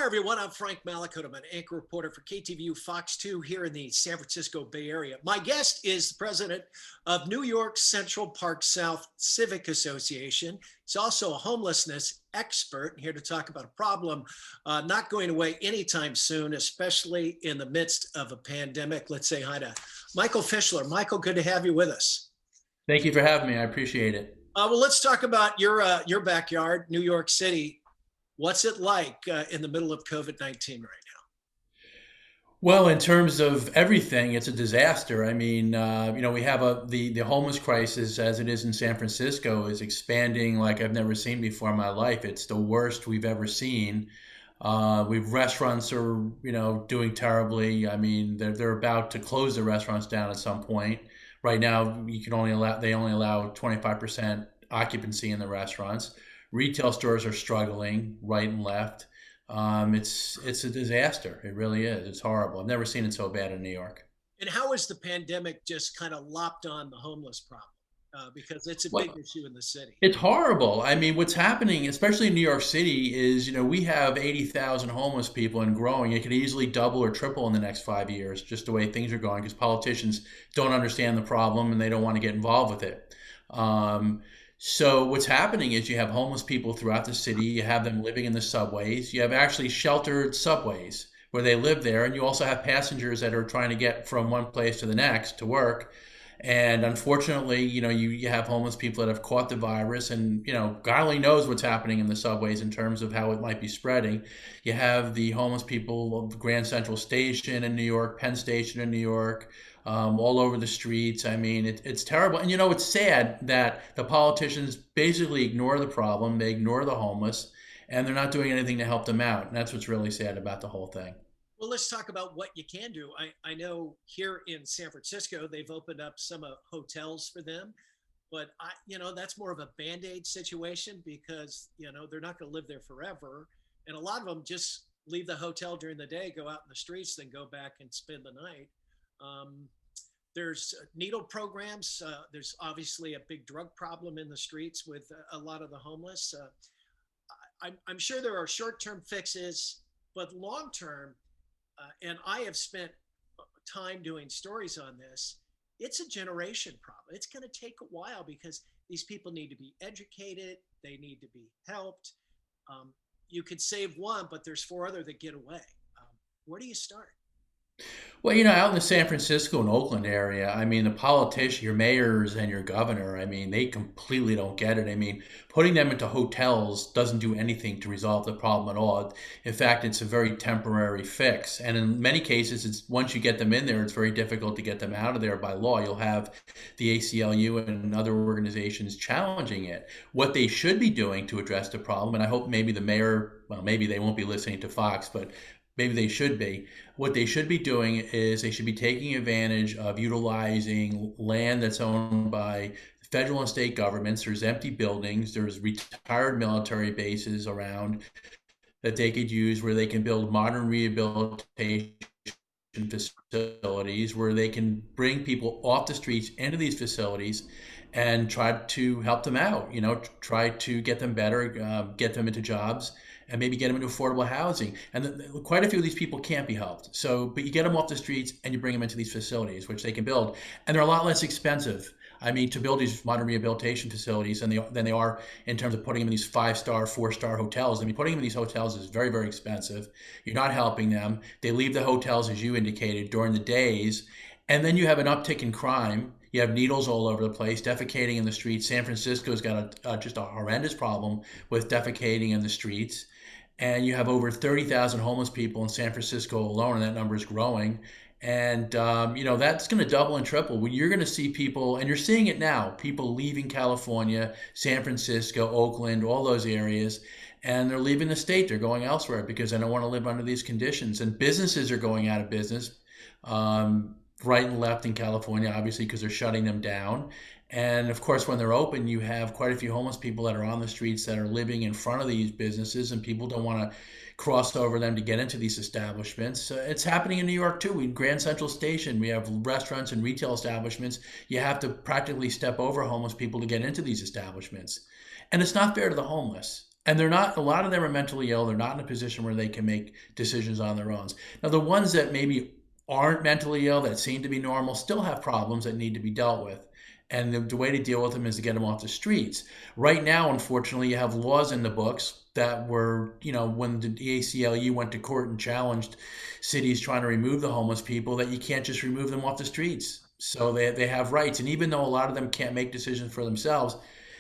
everyone. I'm Frank Mallicoat. I'm an anchor reporter for KTVU Fox 2 here in the San Francisco Bay Area. My guest is the president of New York Central Park South Civic Association. He's also a homelessness expert, here to talk about a problem not going away anytime soon, especially in the midst of a pandemic. Let's say hi to Michael Fishler. Michael, good to have you with us. Thank you for having me. I appreciate it. Well, let's talk about your backyard, New York City. What's it like in the middle of COVID-19 right Well, in terms of everything, it's a disaster. I mean, we have the homeless crisis as it is in San Francisco is expanding like I've never seen before in my life. It's the worst we've ever seen. We've restaurants are, doing terribly. I mean, they're about to close the restaurants down at some point. Right now, they only allow 25% occupancy in the restaurants. Retail stores are struggling right and left. It's a disaster. It really is. It's horrible. I've never seen it so bad in New York. now? And how has the pandemic just kind of lopped on the homeless problem? Because it's a big Well, issue in the city. it's horrible. I mean, what's happening, especially in New York City, is we have 80,000 homeless people and growing. It could easily double or triple in the next 5 years, just the way things are going, because politicians don't understand the problem and they don't want to get involved with it. Um, so what's happening is you have homeless people throughout the city. You have them living in the subways. You have actually sheltered subways where they live there, and you also have passengers that are trying to get from one place to the next to work. And unfortunately, you have homeless people that have caught the virus, and God only knows what's happening in the subways in terms of how it might be spreading. You have the homeless people of Grand Central Station in New York, Penn Station in New York, all over the streets. I mean, it's terrible. And it's sad that the politicians basically ignore the problem, they ignore the homeless, and they're not doing anything to help them out. And that's what's really sad about the whole thing. Well, let's talk about what you can do. I know here in San Francisco, they've opened up some hotels for them, but that's more of a Band-Aid situation because, they're not going to live there forever. And a lot of them just leave the hotel during the day, go out in the streets, then go back and spend the night. Um, there's needle programs. There's obviously a big drug problem in the streets with a lot of the homeless. I'm sure there are short-term fixes, but long-term, and I have spent time doing stories on this, it's a generation problem. It's going to take a while because these people need to be educated. They need to be helped. You could save one, but there's four other that get away. Where do you start? Well, out in the San Francisco and Oakland area, I mean, the politicians, your mayors and your governor, I mean, they completely don't get it. I mean, putting them into hotels doesn't do anything to resolve the problem at all. In fact, it's a very temporary fix. And in many cases, it's once you get them in there, it's very difficult to get them out of there by law. You'll have the ACLU and other organizations challenging it. What they should be doing to address the problem, and I hope maybe the mayor, well, maybe they won't be listening to Fox, but maybe they should be. What they should be doing is they should be taking advantage of utilizing land that's owned by federal and state governments. There's empty buildings, there's retired military bases around that they could use where they can build modern rehabilitation facilities where they can bring people off the streets into these facilities and try to help them out, try to get them better, get them into jobs and maybe get them into affordable housing. And quite a few of these people can't be helped. So, but you get them off the streets and you bring them into these facilities, which they can build. And they're a lot less expensive. I mean, to build these modern rehabilitation facilities than they are in terms of putting them in these 5-star, 4-star hotels. I mean, putting them in these hotels is very, very expensive. You're not helping them. They leave the hotels, as you indicated, during the days. And then you have an uptick in crime. You have needles all over the place, defecating in the streets. San Francisco's got just a horrendous problem with defecating in the streets. And you have over 30,000 homeless people in San Francisco alone, and that number is growing. And that's going to double and triple. You're going to see people, and you're seeing it now, people leaving California, San Francisco, Oakland, all those areas, and they're leaving the state. They're going elsewhere because they don't want to live under these conditions. And businesses are going out of business, right and left in California, obviously, because they're shutting them down. And of course, when they're open, you have quite a few homeless people that are on the streets that are living in front of these businesses, and people don't want to cross over them to get into these establishments. It's happening in New York too. In Grand Central Station, we have restaurants and retail establishments. You have to practically step over homeless people to get into these establishments. And it's not fair to the homeless. And they're not, a lot of them are mentally ill. They're not in a position where they can make decisions on their own. Now, the ones that maybe aren't mentally ill, that seem to be normal, still have problems that need to be dealt with. And the way to deal with them is to get them off the streets. Right now, unfortunately, you have laws in the books that were, when the ACLU went to court and challenged cities trying to remove the homeless people, that you can't just remove them off the streets. So they have rights. And even though a lot of them can't make decisions for themselves,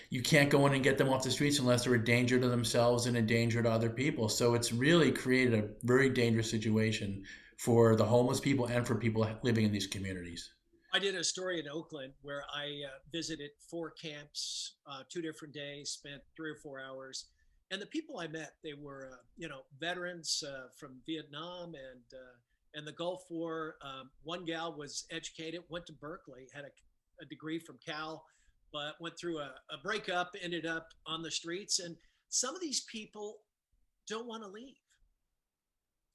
you can't go in and get them off the streets unless they're a danger to themselves and a danger to other people. So it's really created a very dangerous situation for the homeless people and for people living in these communities. I did a story in Oakland where I visited 4 camps, 2 different days, spent 3 or 4 hours. And the people I met, they were, veterans from Vietnam and the Gulf War. One gal was educated, went to Berkeley, had a degree from Cal, but went through a breakup, ended up on the streets. And some of these people don't want to leave.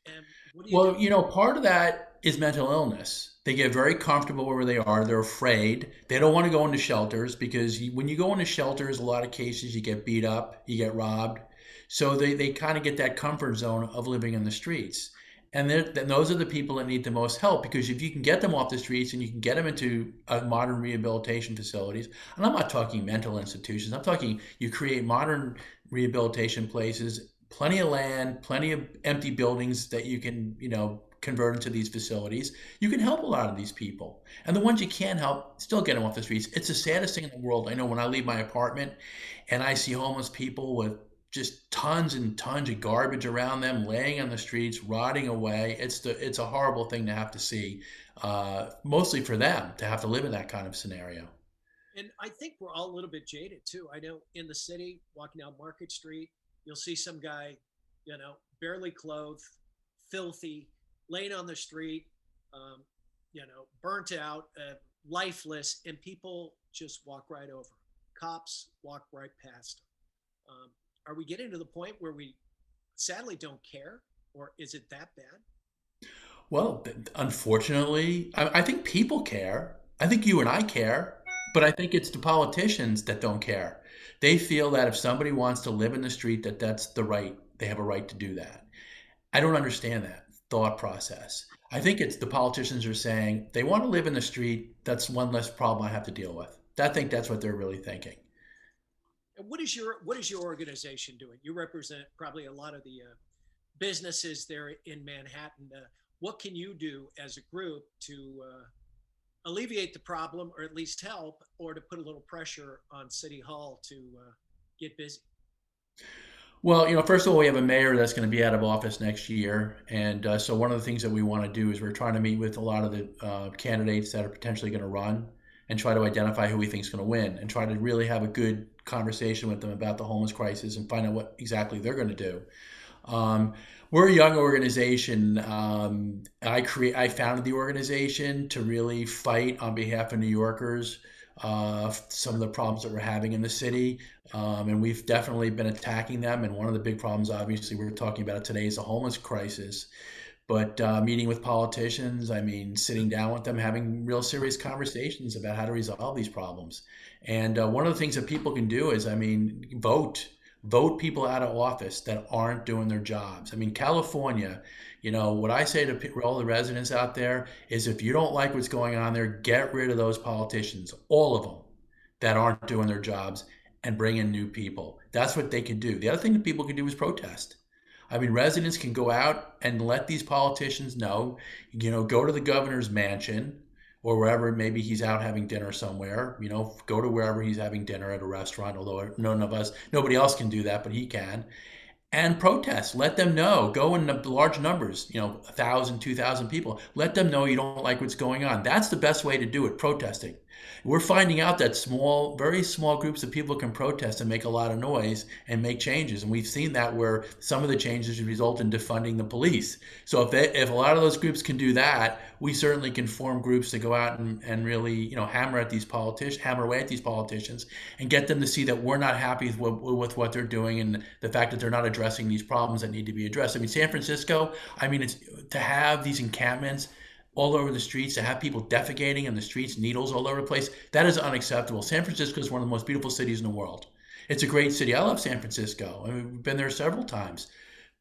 And what do you do? Well, part of that is mental illness. They get very comfortable where they are. They're afraid. They don't want to go into shelters because when you go into shelters, a lot of cases you get beat up, you get robbed. So they kind of get that comfort zone of living in the streets. And then those are the people that need the most help because if you can get them off the streets and you can get them into modern rehabilitation facilities, and I'm not talking mental institutions, I'm talking you create modern rehabilitation places, plenty of land, plenty of empty buildings that you can, convert into these facilities. You can help a lot of these people. And the ones you can't help, still get them off the streets. It's the saddest thing in the world. I know when I leave my apartment and I see homeless people with just tons and tons of garbage around them, laying on the streets, rotting away. It's a horrible thing to have to see, mostly for them to have to live in that kind of scenario. And I think we're all a little bit jaded too. I know in the city, walking down Market Street, you'll see some guy, barely clothed, filthy, laying on the street, burnt out, lifeless, and people just walk right over. Cops walk right past them. Are we getting to the point where we sadly don't care, or is it that bad? Well, unfortunately, I think people care. I think you and I care, but I think it's the politicians that don't care. They feel that if somebody wants to live in the street, that's the right. They have a right to do that. I don't understand that thought process. I think it's the politicians are saying they want to live in the street. That's one less problem I have to deal with. I think that's what they're really thinking. And what is your organization doing? You represent probably a lot of the businesses there in Manhattan. What can you do as a group to alleviate the problem, or at least help, or to put a little pressure on City Hall to get busy? Well, first of all, we have a mayor that's going to be out of office next year, and so one of the things that we want to do is we're trying to meet with a lot of the candidates that are potentially going to run, and try to identify who we think is going to win, and try to really have a good conversation with them about the homeless crisis and find out what exactly they're going to do. Um, we're a young organization. I founded the organization to really fight on behalf of New Yorkers, some of the problems that we're having in the city, and we've definitely been attacking them. And one of the big problems, obviously, we're talking about today is the homeless crisis. But meeting with politicians, I mean, sitting down with them, having real serious conversations about how to resolve these problems. And one of the things that people can do is, I mean, vote people out of office that aren't doing their jobs. I mean, California, what I say to all the residents out there is if you don't like what's going on there, get rid of those politicians, all of them that aren't doing their jobs, and bring in new people. That's what they can do. The other thing that people can do is protest. I mean, residents can go out and let these politicians know, go to the governor's mansion or wherever maybe he's out having dinner somewhere, go to wherever he's having dinner at a restaurant, although nobody else can do that, but he can, and protest. Let them know. Go in large numbers, 1,000, 2,000 people. Let them know you don't like what's going on. That's the best way to do it, protesting. We're finding out that very small groups of people can protest and make a lot of noise and make changes. And we've seen that where some of the changes result in defunding the police. So if a lot of those groups can do that, we certainly can form groups to go out and really, hammer away at these politicians and get them to see that we're not happy with what they're doing and the fact that they're not addressing these problems that need to be addressed. I mean, San Francisco, it's to have these encampments all over the streets, to have people defecating in the streets, needles all over the place, that is unacceptable. San Francisco is one of the most beautiful cities in the world. It's a great city. I love San Francisco. I mean, we've been there several times.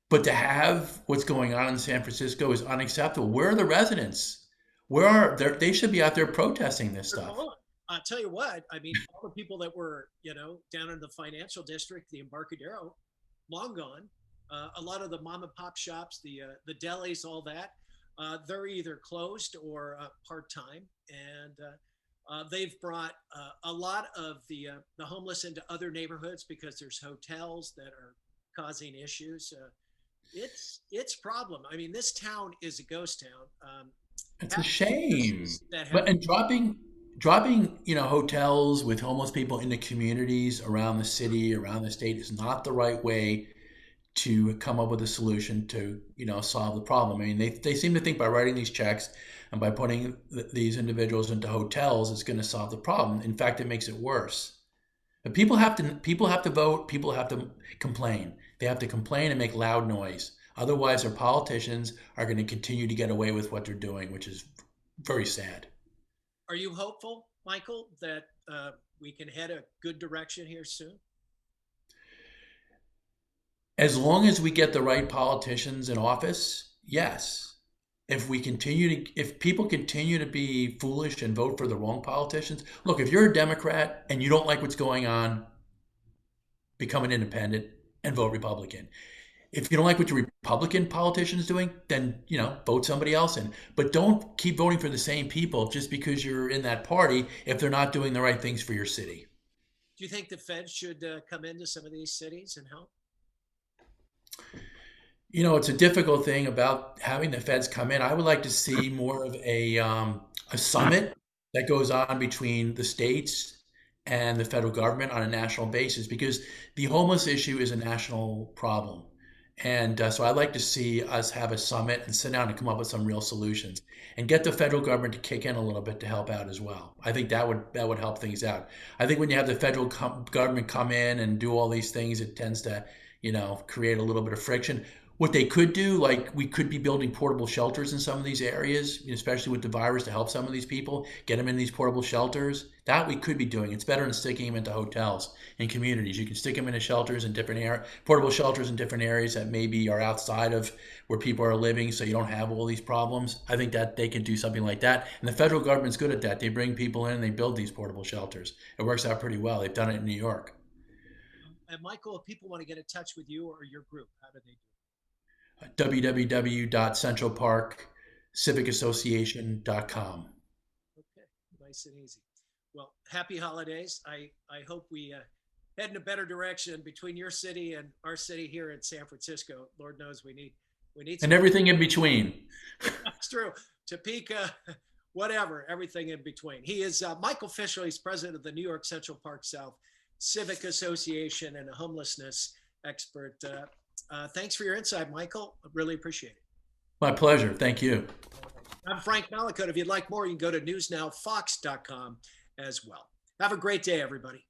But to have what's going on in San Francisco is unacceptable. Where are the residents? Where are they? Should be out there protesting this They're stuff. gone. I'll tell you what, I mean, all the people that were, down in the financial district, the Embarcadero, long gone. A lot of the mom and pop shops, the delis, all that, they're either closed or part time, and they've brought a lot of the homeless into other neighborhoods because there's hotels that are causing issues. It's problem. I mean, this town is a ghost town. It's a Half the shame. businesses that have But and dropping hotels with homeless people into communities around the city, around the state is not the right way to come up with a solution to solve the problem. I mean, they seem to think by writing these checks and by putting these individuals into hotels is going to solve the problem. In fact, it makes it worse. But people have to vote. People have to complain. They have to complain and make loud noise. Otherwise, our politicians are going to continue to get away with what they're doing, which is very sad. Are you hopeful, Michael, that we can head a good direction here soon? As long as we get the right politicians in office, yes. If people continue to be foolish and vote for the wrong politicians, look, if you're a Democrat and you don't like what's going on, become an independent and vote Republican. If you don't like what your Republican politician is doing, then vote somebody else in. But don't keep voting for the same people just because you're in that party if they're not doing the right things for your city. Do you think the Fed should come into some of these cities and help? It's a difficult thing about having the feds come in. I would like to see more of a summit that goes on between the states and the federal government on a national basis because the homeless issue is a national problem. And so I'd like to see us have a summit and sit down and come up with some real solutions and get the federal government to kick in a little bit to help out as well. I think that would help things out. I think when you have the federal government come in and do all these things, it tends to, create a little bit of friction. What they could do, like we could be building portable shelters in some of these areas, especially with the virus to help some of these people, get them in these portable shelters. That we could be doing. It's better than sticking them into hotels and communities. You can stick them into shelters in different portable shelters in different areas that maybe are outside of where people are living, so you don't have all these problems. I think that they could do something like that. And the federal government's good at that. They bring people in and they build these portable shelters. It works out pretty well. They've done it in New York. And Michael, if people want to get in touch with you or your group, how do they do? www.centralparkcivicassociation.com. Okay, nice and easy. Well, happy holidays. I hope we head in a better direction between your city and our city here in San Francisco. Lord knows we need And some. everything in between. That's true. Topeka, whatever, everything in between. He is Michael Fishler. He's president of the New York Central Park South Civic Association and a homelessness expert. Thanks for your insight, Michael. I really appreciate it. My pleasure. Thank you. I'm Frank Mallicoat. If you'd like more, you can go to newsnowfox.com as well. Have a great day, everybody.